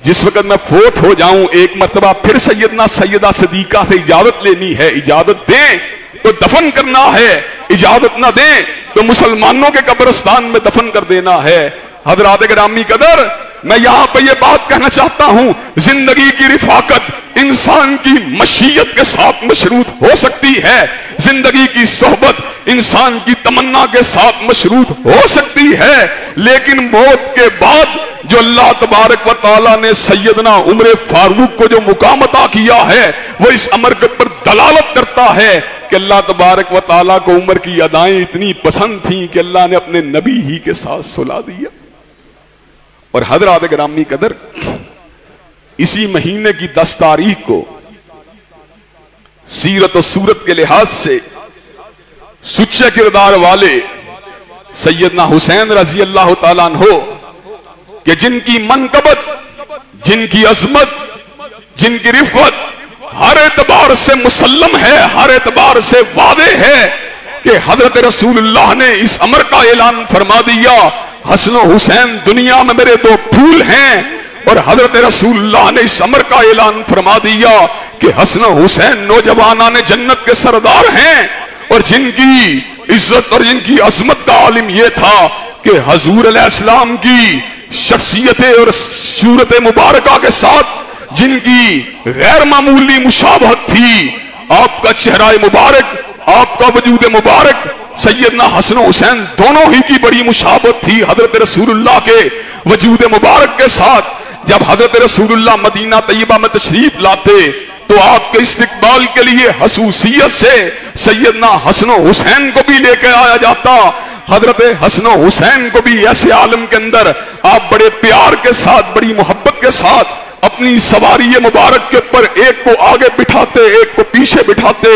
जिस वक्त मैं फोत हो जाऊं एक मर्तबा फिर सैयदा सदीका से इजाजत लेनी है, इजाजत दें तो दफन करना है, इजाजत ना दें तो मुसलमानों के कब्रिस्तान में दफन कर देना है। हजरात गिरामी कदर मैं यहां पर यह बात कहना चाहता हूं, जिंदगी की रिफाकत इंसान की मशीयत के साथ मशरूत हो सकती है, जिंदगी की सोहबत इंसान की तमन्ना के साथ मशरूत हो सकती है, लेकिन मौत के बाद जो अल्लाह तबारक व तआला ने सैयदना उमर फारूक को जो मुकाम अता किया है वो इस अमर के ऊपर दलालत करता है कि अल्लाह तबारक व तआला को उमर की अदाएं इतनी पसंद थी कि अल्लाह ने अपने नबी ही के साथ सुला दिया। और हजरात गिरामी कदर इसी महीने की 10 तारीख को सीरत और सूरत के लिहाज से सुच्चे किरदार वाले सैयदना हुसैन रजी अल्लाह ताला अन्हो कि जिनकी मनकबत, जिनकी अजमत, जिनकी रिफत हर एतबार से मुसल्लम है, हर एतबार से वादे है कि हजरत रसूलुल्लाह ने इस अमर का ऐलान फरमा दिया, हसन हुसैन दुनिया में मेरे 2 फूल हैं। और हजरत रसूलुल्लाह ने इस अमर का ऐलान फरमा दिया कि हसन हुसैन नौजवानाने जन्नत के सरदार हैं और जिनकी इज्जत और जिनकी अजमत का आलिम यह था कि हजूर अलैहिस्सलाम की शख्सियत और सूरत मुबारका के साथ जिनकी गैर मामूली मुशाबहत थी, आपका चेहरा मुबारक, आपका वजूद मुबारक सैयदना हसन हुसैन दोनों ही की बड़ी मुशाबहत थी हजरत रसूलुल्लाह के वजूद मुबारक के साथ। जब हजरत रसूलुल्लाह मदीना तैयबा में तशरीफ लाते तो आपके इस्तिकबाल के लिए हसूसियत से सैयदना हसन हुसैन को भी लेकर आया जाता। हजरत हसन हुसैन को भी ऐसे आलम के अंदर आप बड़े प्यार के साथ, बड़ी मोहब्बत के साथ अपनी सवारी मुबारक के ऊपर एक को आगे बिठाते, एक को पीछे बिठाते।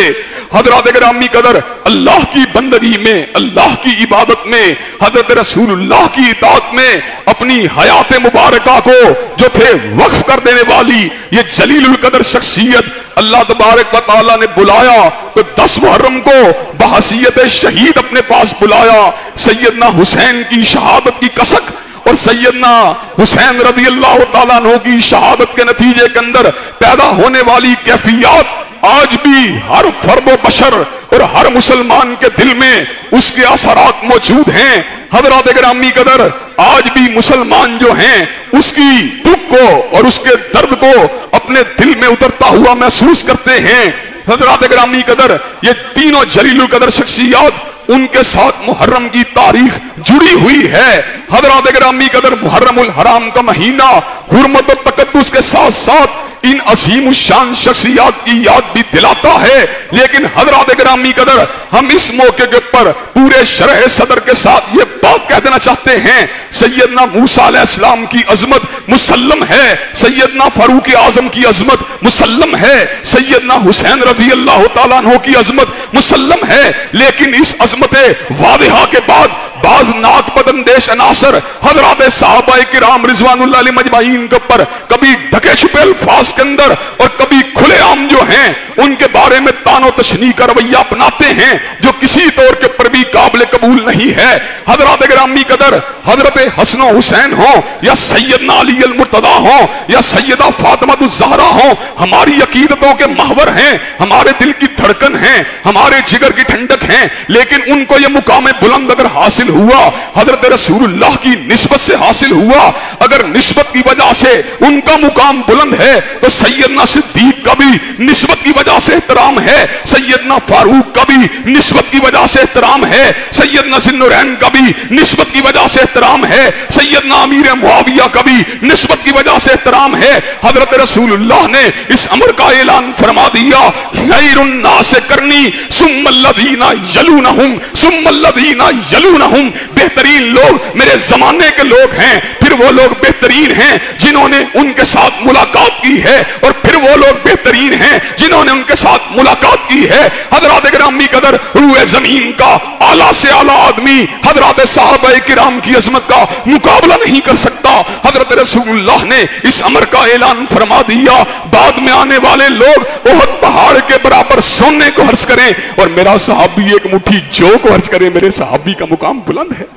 हजरत गिरामी कदर अल्लाह की बंदगी में, अल्लाह की इबादत में, हजरत रसूलुल्लाह की इताअत में अपनी हयात मुबारका को जो थे वक्फ कर देने वाली ये जलीलुल कदर शख्सियत अल्लाह तबारक व तआला ने बुलाया तो 10 मुहर्रम को बहसीयत शहीद अपने पास बुलाया। सैयदना हुसैन की शहादत की कसक और सैयदना हुसैन रज़ी अल्लाह तआला अन्हु की शहादत के नतीजे के अंदर पैदा होने वाली कैफियत आज भी हर फर्द व बशर और हर मुसलमान के दिल में उसके असरात मौजूद हैं। हज़रात गिरामी कदर आज भी मुसलमान जो हैं उसकी दुख को और उसके दर्द को अपने दिल में उतरता हुआ महसूस करते हैं। हज़रात गिरामी कदर ये तीनों जलीलुल कदर शख्सियत उनके साथ मुहर्रम की तारीख जुड़ी हुई है। हज़रात गिरामी कदर मुहर्रमुल हराम का महीना हुर्मत और तकद्दुस के साथ साथ इन असीम शान शख्सियत की याद भी दिलाता है। लेकिन हज़रात गिरामी कदर हम इस मौके के ऊपर पूरे शरह सदर के साथ ये बात कह देना चाहते हैं, सैयदना मूसा अलैहिस्सलाम की अजमत मुसल्लम है, सैयदना फारूक आजम की अजमत मुसल्लम है, सैयदना हुसैन रज़ी अल्लाह तआला अन्हु की अजमत मुसल्लम है। लेकिन इस अजमत वादिहा के बाद बाज नाक बदंदेश अनासर हजरात सहाबाए किराम रिजवानुल्लाह अलैहिम अजमाइन के ऊपर कभी ढके छुपे अल्फाज के अंदर और कभी खुलेआम जो हैं उनके बारे में तानो तशनी का रवैया अपनाते हैं जो किसी तौर के ऊपर भी काबिल कबूल नहीं है। हजरत गिरामी कदर हजरत हसन हुसैन हो या सैयदना अली अल मुर्तदा हो या सैयदा फातिमा ज़हरा हो, हमारी अकीदतों के महवर हैं, हमारे दिल की धड़कन हैं, हमारे जिगर की ठंडक हैं। लेकिन उनको ये मुकाम बुलंद अगर हासिल हुआ हजरत रसूलुल्लाह की निस्बत से हासिल हुआ, अगर निस्बत की वजह से उनका मुकाम बुलंद है तो सैयदना सिद्दीक का भी निस्बत की वजह से एहतराम है, सैयदना फारूक का भी निस्बत की वजह से एहतराम है, सैयदना ज़ुन्नुरैन का भी निस्बत की वजह से एहतराम है, सैयदना अमीर मुआविया का भी निस्बत की वजह से एहतराम है। हजरत रसूलुल्लाह ने इस अमर का ऐलान फरमा दिया, खैरुन नास करनी सुम्मल्लज़ीना यलूनहुम सुम्मल्लज़ीना यलूनहुम, बेहतरीन लोग मेरे जमाने के लोग हैं, फिर वो लोग बेहतरीन हैं जिन्होंने उनके साथ मुलाकात की है और फिर वो लोग बेहतरीन हैं जिन्होंने उनके साथ मुलाकात की है। हजरत गिरामी कदर रूए जमीन का आला से आला आदमी हजरत सहाबाए किराम की अजमत का मुकाबला नहीं कर सकता। हजरत रसूलुल्लाह ने इस अमर का ऐलान फरमा दिया, बाद में आने वाले लोग ओहद पहाड़ के बराबर सोने को हर्ज करें और मेरा सहाबी एक मुट्ठी जौ को हर्ज करे, मेरे सहाबी का मुकाम बुलंद है।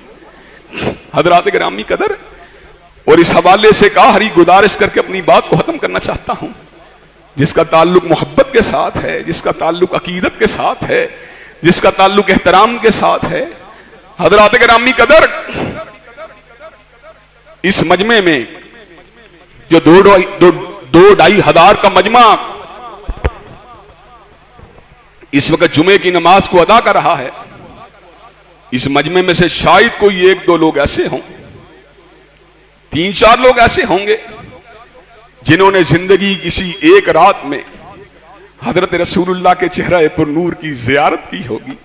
हजरत गिरामी कदर और इस हवाले से आखिरी गुजारिश करके अपनी बात को खत्म करना चाहता हूं, जिसका ताल्लुक मोहब्बत के साथ है, जिसका ताल्लुक अकीदत के साथ है, जिसका ताल्लुक एहतराम के साथ है। हजरत गिरामी कदर इस मजमे में जो 2-2.5 हजार का मजमा इस वक्त जुमे की नमाज को अदा कर रहा है, इस मजमे में से शायद कोई 1-2 लोग ऐसे हों, 3-4 लोग ऐसे होंगे जिन्होंने जिंदगी किसी एक रात में हजरत रसूलुल्लाह के चेहरा पर नूर की जियारत की होगी।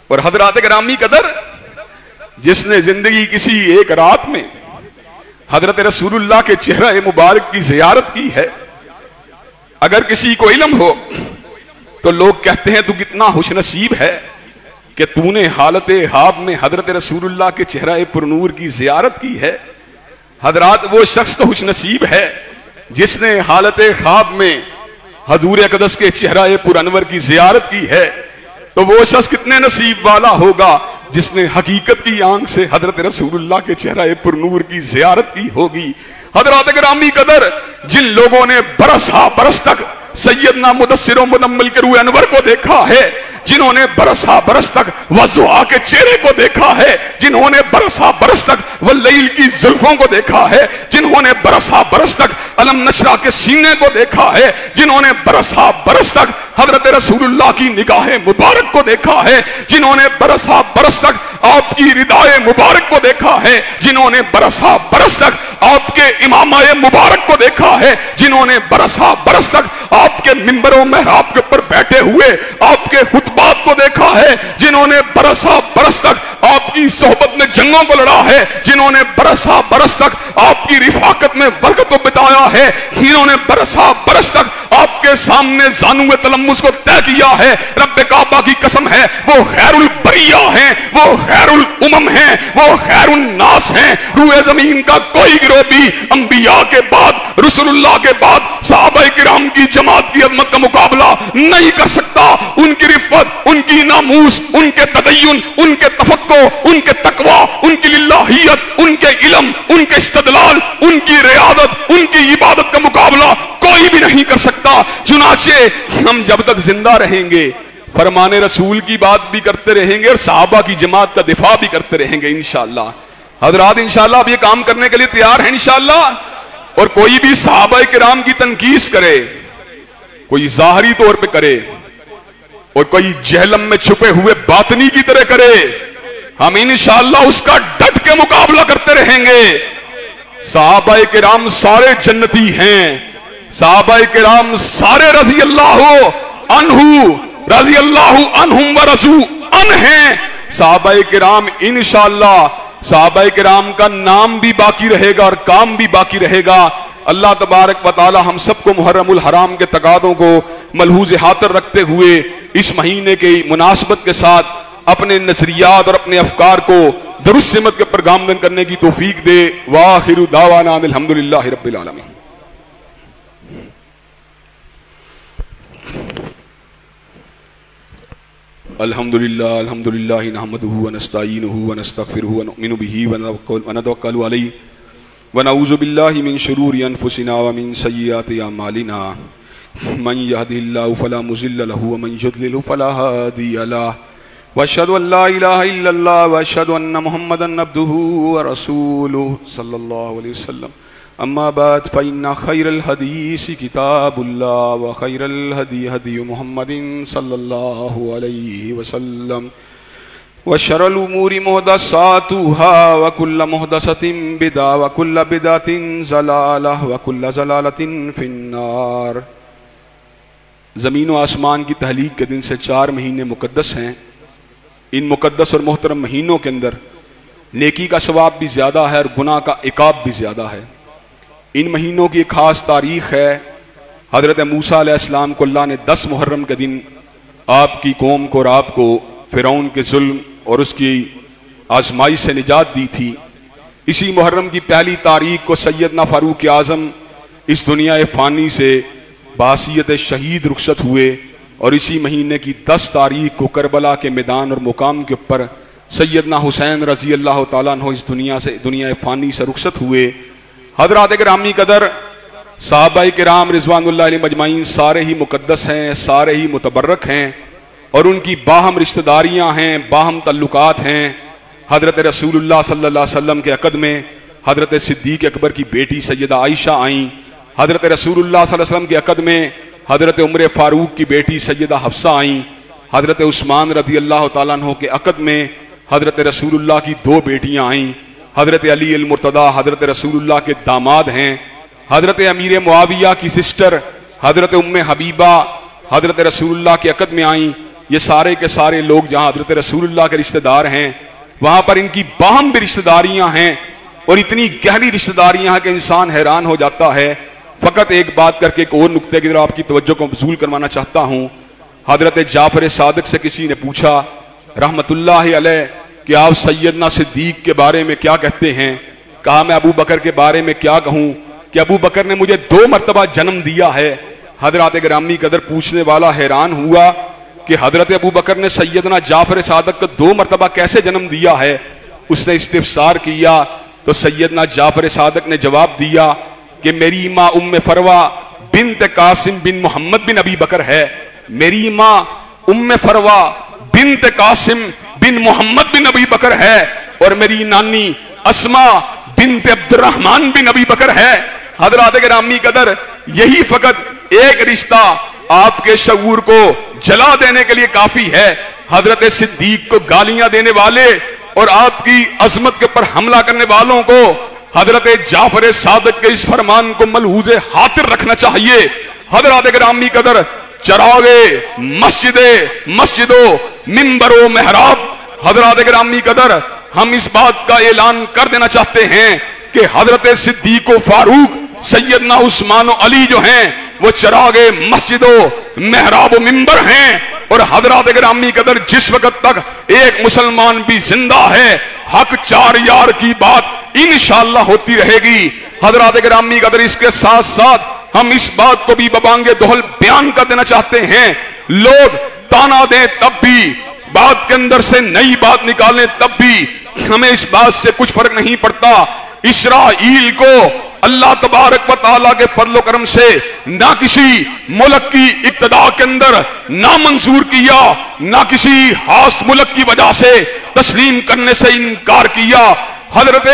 और हजरत गिरामी कदर जिसने जिंदगी किसी एक रात में हजरत रसूलुल्लाह के चेहरा मुबारक की जियारत की है, अगर किसी को इल्म हो तो लोग कहते हैं तू कितना खुशनसीब है कि तूने हालत हाब में हजरत रसूलुल्लाह के चेहरा पर नूर की जियारत की है। हजरात वो शख्स तो खुशनसीब है जिसने हालत ख्वाब में हजूर अक़दस के चेहरा पुर अनवर की जियारत की है। तो वो शख्स कितने नसीब वाला होगा जिसने हकीकत की आंख से हजरत रसूलुल्लाह के चेहरा पुर नूर की जियारत की होगी। हजरत गिरामी कदर जिन लोगों ने बरस तक सैयदना मुदस्सिर व मुदम्मिल के रूह अनवर को देखा है, जिन्होंने बरस तक वज़ुआ के चेहरे को देखा है, जिन्होंने बरस तक वल्लैल की जुल्फों को देखा है, जिन्होंने बरस तक अलम नशरा के सीने को देखा है, जिन्होंने बरस तक हजरत रसूलुल्लाह की निगाहे मुबारक को देखा है, जिन्होंने बरस तक आपकी रिदाए मुबारक को देखा है, जिन्होंने बरस तक आपके इमामाए मुबारक को देखा है, जिन्होंने बरस तक आपके मिंबरों मेहराब के ऊपर बैठे हुए आपके खुतबात को देखा है, जिन्होंने बरसा बरस तक आपकी सोहबत में जंगों को लड़ा है, जिन्होंने बरसा बरस तक आपकी रिफाकत में वक्त को बिताया है, जिन्होंने बरसा बरस तक आपके सामने जानुए तलम्मुस को तय किया है। रब्बे काबा की कसम है, वो खैरुल बरिया हैं, वो खैरुल उमम हैं, वो खैरुल नास हैं। रूए जमीन का कोई गिरोह भी अंबिया के बाद, रसूलुल्लाह के बाद सहाबाए किराम की जमात की अज़मत का मुकाबला नहीं कर सकता। उनकी रिफ़त, उनकी नामूस, उनके तदय्युन, उनके तफक्को, उनके तकवा, उनकी लिल्लाहियत, उनके इल्म, उनके इस्तदलाल, उनकी रियादत, उनकी इबादत का मुकाबला कोई भी नहीं कर सकता। चुनाचे हम जब तक जिंदा रहेंगे फरमाने रसूल की बात भी करते रहेंगे और सहाबा की जमात का दिफा भी करते रहेंगे इंशाअल्लाह। हजरात इंशाअल्लाह अब ये काम करने के लिए तैयार हैं इंशाअल्लाह। और कोई भी सहाबाए किराम की तनकीस करे, कोई जाहरी तौर पे करे और कोई जहलम में छुपे हुए बातनी की तरह करे, हम इंशाअल्लाह उसका डट के मुकाबला करते रहेंगे। सहाबाए किराम सारे जन्नती हैं, सहाबाए किराम सारे रज़ी अल्लाहु अन्हु, रज़ी अल्लाहु अन्हुम व रज़ू अन हैं। सहाबाए किराम इंशाअल्लाह, सहाबाए किराम का नाम भी बाकी रहेगा और काम भी बाकी रहेगा। अल्लाह तबारक व तआला हम सबको मुहर्रमुल हराम के तकादों को मलहूज़ हातर रखते हुए इस महीने के मुनासबत के साथ अपने नजरियात और अपने अफकार को दुरुस्त सिमत के ऊपर गामदन करने की तौफीक दे। वाखिरु दावाना अल्हम्दुलिल्लाहि रब्बिल आलमीन। अल्हम्दुलिल्लाह अल्हम्दुलिल्लाह नहमदुहु व नस्तईनुहु व नस्तगफिरुहु व नुमिनु बिही व नतवक्कलु अलैहि व नऊज़ु बिल्लाहि मिन शुरूरि अनफुसिना व मिन सय्यिआति अमालिना मन यहदिहिल्लाहु फला मुज़िल्ल लहु व मन युद्लिलहु फला हादिय लहु व अशहदु अन ला इलाहा इल्लल्लाह व अशहदु अन्न मुहम्मदन अब्दुहु व रसूलुहु सल्लल्लाहु अलैहि वसल्लम। अम्मा बाद फ़इन्ना खैरल हदीस किताबुल्लाह व खैरल हदी हदी मुहम्मदिन सल्लल्लाहु अलैहि वसल्लम व शर्रल उमूरि मुहदसातुहा व कुल्ल मुहदसतिन बिदा व कुल्ल बिदातिन ज़लालह व कुल्ल ज़लालतिन फिन्नार। ज़मीन व आसमान की तहलीक के दिन से 4 महीने मुकद्दस हैं। इन मुकद्दस और मोहतरम महीनों के अंदर नेकी का सवाब भी ज़्यादा है और गुनाह का इकाब भी ज़्यादा है। इन महीनों की एक ख़ास तारीख़ है। हज़रत मूसा अलैहिस्सलाम को अल्लाह ने 10 मुहर्रम के दिन आपकी कौम को और आपको फ़िरौन के जुल्म और उसकी आजमाइश से निजात दी थी। इसी मुहर्रम की पहली तारीख को सैयदना फ़ारूक आज़म इस दुनिया फ़ानी से बासियत शहीद रुखसत हुए और इसी महीने की 10 तारीख को करबला के मैदान और मुकाम के ऊपर सैयदना हुसैन रज़ी अल्लाह तआला अन्हु इस दुनिया फ़ानी से रुखसत हुए। हज़रात गिरामी कदर सहाबाए किराम रिज़वानुल्लाह अलैहिम अजमाइन सारे ही मुकद्दस हैं, सारे ही मुतबर्रक हैं और उनकी बाहम रिश्तेदारियाँ हैं, बाहम तल्लुकात हैं। हज़रत रसूलुल्लाह सल्लल्लाहु अलैहि वसल्लम के अक़द में हज़रत सिद्दीक़ अकबर की बेटी सैयदा आयशा आईं। हज़रत रसूलुल्लाह सल्लल्लाहु अलैहि वसल्लम के अक़द में हज़रत उमर फ़ारूक की बेटी सैयदा हफ्सा आईं। हज़रत उस्मान रज़ी अल्लाह तआला अन्हु के अक़द में हज़रत रसूलुल्लाह की 2 बेटियाँ आईं। हज़रत अली अल मुर्तदा हज़रत रसूलुल्लाह के दामाद हैं। हज़रत अमीर मुआविया की सिस्टर हज़रत उम्मे हबीबा हज़रत रसूलुल्लाह के अक़द में आईं। ये सारे के सारे लोग जहाँ हज़रत रसूलुल्लाह के रिश्तेदार हैं वहाँ पर इनकी बाहम भी रिश्तेदारियाँ हैं और इतनी गहरी रिश्तेदारियाँ हैं कि इंसान हैरान हो जाता है। फ़कत एक बात करके एक और नुक्ते की तरफ आपकी तवज्जो को मबसूल करवाना चाहता हूँ। हज़रत जाफ़र सादिक से किसी ने पूछा रहमतुल्लाहि अलैह कि आप सैयदना सिद्दीक़ के बारे में क्या कहते हैं। कहा मैं अबू बकर के बारे में क्या कहूँ कि अबू बकर ने मुझे 2 मरतबा जन्म दिया है। हज़रत गिरामी कदर पूछने वाला हैरान हुआ कि हज़रत अबू बकर ने सैयदना जाफ़र सादिक को 2 मरतबा कैसे जन्म दिया है। उसने इस्तिफ़सार किया तो सैयदना जाफ़र सादिक ने जवाब दिया कि मेरी माँ उम्मे फरवा बिन्त कासिम बिन मोहम्मद बिन अबी बकर है। मेरी माँ उम्मे फरवा बिन्त कासिम बिन मोहम्मद बिन अबी बकर है और मेरी नानी अस्मा बिन्त अब्दुर्रहमान बिन अबी बकर है। हज़रात गिरामी कदर यही फ़कत एक रिश्ता आपके शऊर को जला देने के लिए काफी है। हज़रत सिद्दीक़ को गालियां देने वाले और आपकी अजमत के ऊपर हमला करने वालों को हज़रत जाफ़र सादिक के इस फरमान को मलहूज़े हातिर रखना चाहिए। हजरात गिरामी कदर चरागे मस्जिदों मिंबरों मेहराब, हजरात गिरामी कदर हम इस बात का ऐलान कर देना चाहते हैं कि हजरत सिद्दीक फारूक सैयदना उस्मान अली जो हैं वो चरागे मस्जिदों मेहराब मिंबर हैं। और हजरात गिरामी कदर जिस वक्त तक एक मुसलमान भी जिंदा है, हक चार यार की बात इंशाअल्लाह होती रहेगी। हजरात गिरामी कदर इसके साथ साथ हम इस बात को भी बबांगे दोहल बयान कर देना चाहते हैं, लोग ताना दें तब भी, बात के अंदर से नई बात निकालें तब भी हमें इस बात से कुछ फर्क नहीं पड़ता। इस्राइल को अल्लाह तबारक व तआला के फजल करम से ना किसी मुल्क की इब्तिदा के अंदर ना मंजूर किया, ना किसी खास मुल्क की वजह से तस्लीम करने से इनकार किया। हजरत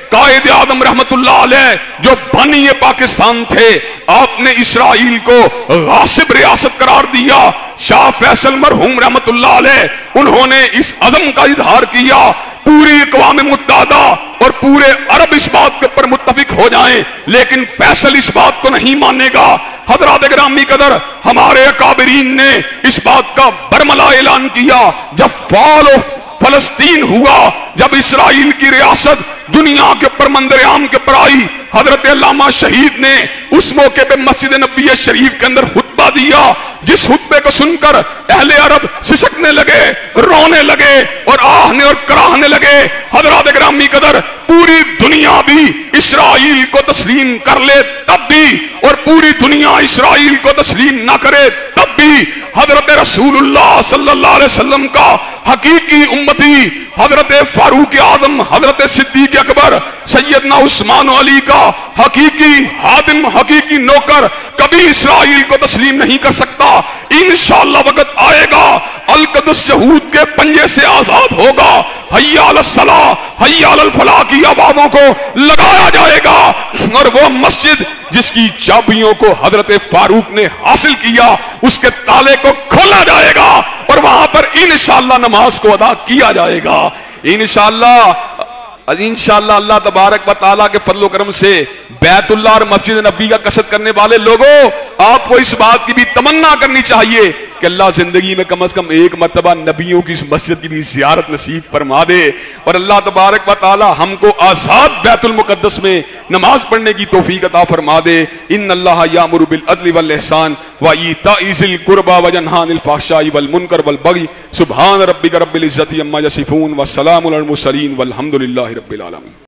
कायद आदम रहमतुल्लाह अलैह जो बानी पाकिस्तान थे, आपने इस्राइल को गासिब रियासत करार दिया। शाह फैसल मरहूम रहमतुल्लाह अलैह उन्होंने इस अज़म का इजहार किया, पूरी अक़वाम मुत्तहिदा और पूरे अरब इस बात के ऊपर मुत्तफिक हो जाएं, लेकिन फैसल इस बात को नहीं मानेगा। हजरात गिरामी कदर हमारे अकाबिरीन ने इस बात का बरमला ऐलान किया जब फॉल ऑफ फलस्तीन हुआ, जब इस्राइल की रियासत दुनिया के ऊपर मंदर आम के ऊपर आई, हजरत अल्लामा शहीद ने उस मौके पे मस्जिद नबी शरीफ के अंदर खुतबा दिया, जिस खुतबे को सुनकर अहले अरब सिसकने लगे, रोने लगे और आहने और कराहने लगे। हजरात गिरामी कदर पूरी दुनिया भी इस्राइल को तस्लीम कर ले तब भी, और पूरी दुनिया इस्राइल को तस्लीम ना करे तब भी, हजरत रसूलुल्लाह सल्लल्लाहु अलैहि वसल्लम का हकीकी उम्मती हजरत फारूक आजम, हजरत सिद्दीक अकबर, सैयदना उस्मान अली का हकीकी हादिम, हकीकी नौकर कभी इस्राइल को तस्लीम नहीं कर सकता। इंशाअल्लाह वक्त आएगा अल-क़ुद्स यहूद के पंजे से आजाद होगा, हय्या अलस सलाह हय्या अलल फलाह की आवाज़ों को लगाया जाएगा, और वो मस्जिद जिसकी चाबियों को हजरत फारूक ने हासिल किया उसके ताले को खोला जाएगा और वहां पर इंशाअल्लाह नमाज को अदा किया जाएगा। इंशाअल्लाह अल्लाह तबारक व तआला के फजल करम से बैतुल्लाह और मस्जिद नबी का कसरत करने वाले लोगों, आपको इस बात की भी तमन्ना करनी चाहिए कि अल्लाह जिंदगी में कम से कम एक मर्तबा नबियों की इस मस्जिद की भी ज़ियारत नसीब फरमा दे, और अल्लाह तबारक व तआला हमको आज़ाद बैतुल मुक़द्दस में नमाज पढ़ने की तौफीक अता फरमा दे। इन्नल्लाह यामुरु बिल अदलि वल इहसान व ईताइ ज़िल कुर्बा व यन्हा अनिल फ़हशाइ वल मुनकर वल बगी। सुब्हान रब्बिका रब्बिल इज़्ज़ति अम्मा यसिफून व सलामुन अलल मुरसलीन वल्हम्दुलिल्लाहि रब्बिल आलमीन।